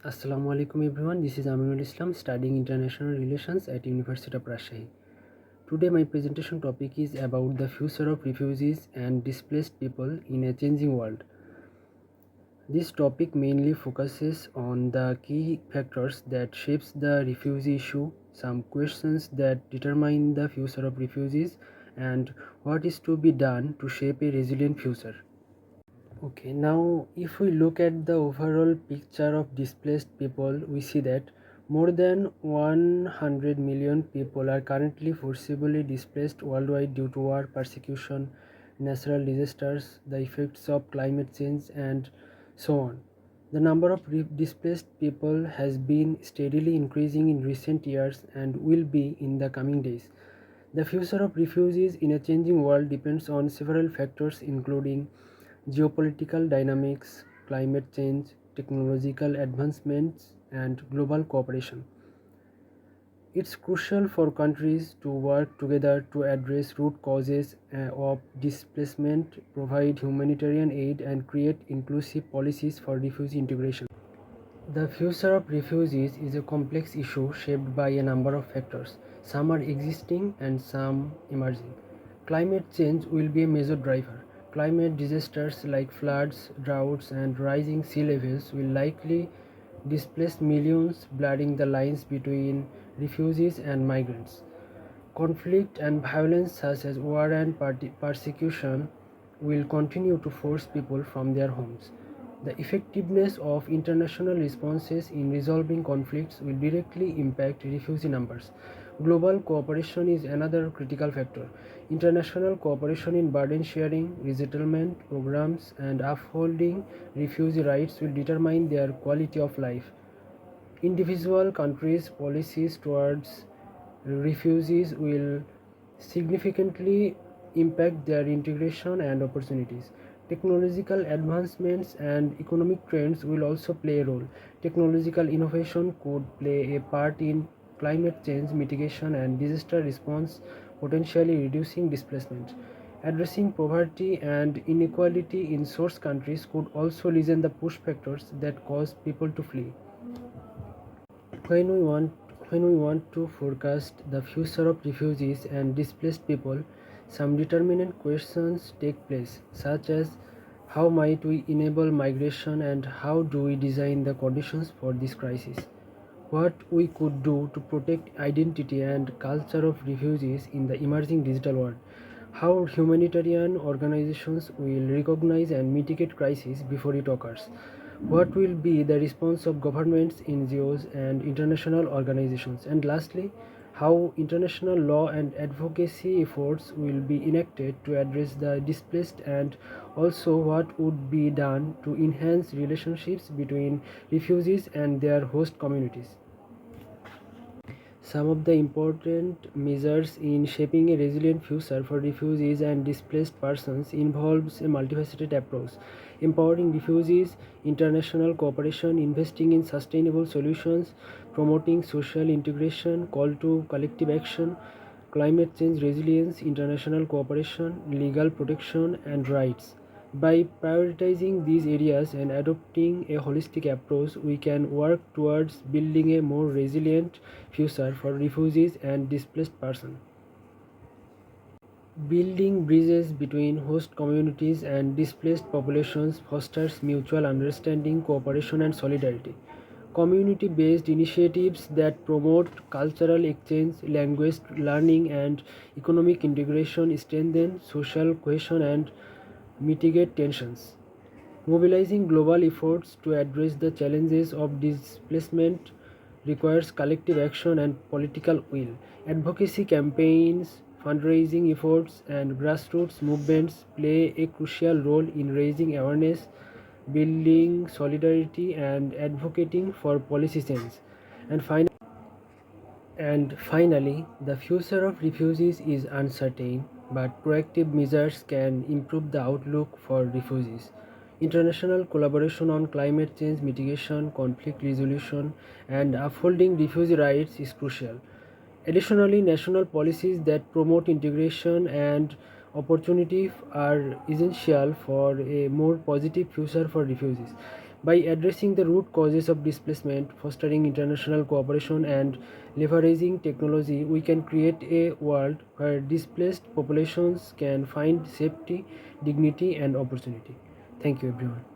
Assalamu alaikum everyone. This is Aminul Islam studying international relations at University of Rajshahi. Today my presentation topic is about the future of refugees and displaced people in a changing world. This topic mainly focuses on the key factors that shapes the refugee issue, some questions that determine the future of refugees, and what is to be done to shape a resilient future. Okay, now if we look at the overall picture of displaced people, we see that more than 100 million people are currently forcibly displaced worldwide due to war, persecution, natural disasters, the effects of climate change, and so on. The number of displaced people has been steadily increasing in recent years and will be in the coming days. The future of refugees in a changing world depends on several factors, including geopolitical dynamics, climate change, technological advancements, and global cooperation. It's crucial for countries to work together to address root causes of displacement, provide humanitarian aid, and create inclusive policies for refugee integration. The future of refugees is a complex issue shaped by a number of factors. Some are existing and some emerging. Climate change will be a major driver. Climate disasters like floods, droughts, and rising sea levels will likely displace millions, blurring the lines between refugees and migrants. Conflict and violence such as war and persecution will continue to force people from their homes. The effectiveness of international responses in resolving conflicts will directly impact refugee numbers. Global cooperation is another critical factor. International cooperation in burden sharing, resettlement programs, and upholding refugee rights will determine their quality of life. Individual countries' policies towards refugees will significantly impact their integration and opportunities. Technological advancements and economic trends will also play a role. Technological innovation could play a part in climate change mitigation and disaster response, potentially reducing displacement. Addressing poverty and inequality in source countries could also lessen the push factors that cause people to flee. When we want when we want to forecast the future of refugees and displaced people, some determinant questions take place, such as how might we enable migration and how do we design the conditions for this crisis? What we could do to protect identity and culture of refugees in the emerging digital world? How humanitarian organizations will recognize and mitigate crisis before it occurs? What will be the response of governments, NGOs, and international organizations? And lastly, how international law and advocacy efforts will be enacted to address the displaced, and also what would be done to enhance relationships between refugees and their host communities. Some of the important measures in shaping a resilient future for refugees and displaced persons involves a multifaceted approach. Empowering refugees, international cooperation, investing in sustainable solutions, promoting social integration, call to collective action, climate change resilience, international cooperation, legal protection, and rights. By prioritizing these areas and adopting a holistic approach, we can work towards building a more resilient future for refugees and displaced persons. Building bridges between host communities and displaced populations fosters mutual understanding, cooperation, and solidarity. Community based initiatives that promote cultural exchange, language learning, and economic integration strengthen social cohesion and mitigate tensions. Mobilizing global efforts to address the challenges of displacement requires collective action and political will. Advocacy campaigns, fundraising efforts, and grassroots movements play a crucial role in raising awareness, building solidarity, and advocating for policy change. And finally, the future of refugees is uncertain, but proactive measures can improve the outlook for refugees. International collaboration on climate change mitigation, conflict resolution, and upholding refugee rights is crucial. Additionally, national policies that promote integration and opportunity are essential for a more positive future for refugees. By addressing the root causes of displacement, fostering international cooperation, and leveraging technology, we can create a world where displaced populations can find safety, dignity, and opportunity. Thank you, everyone.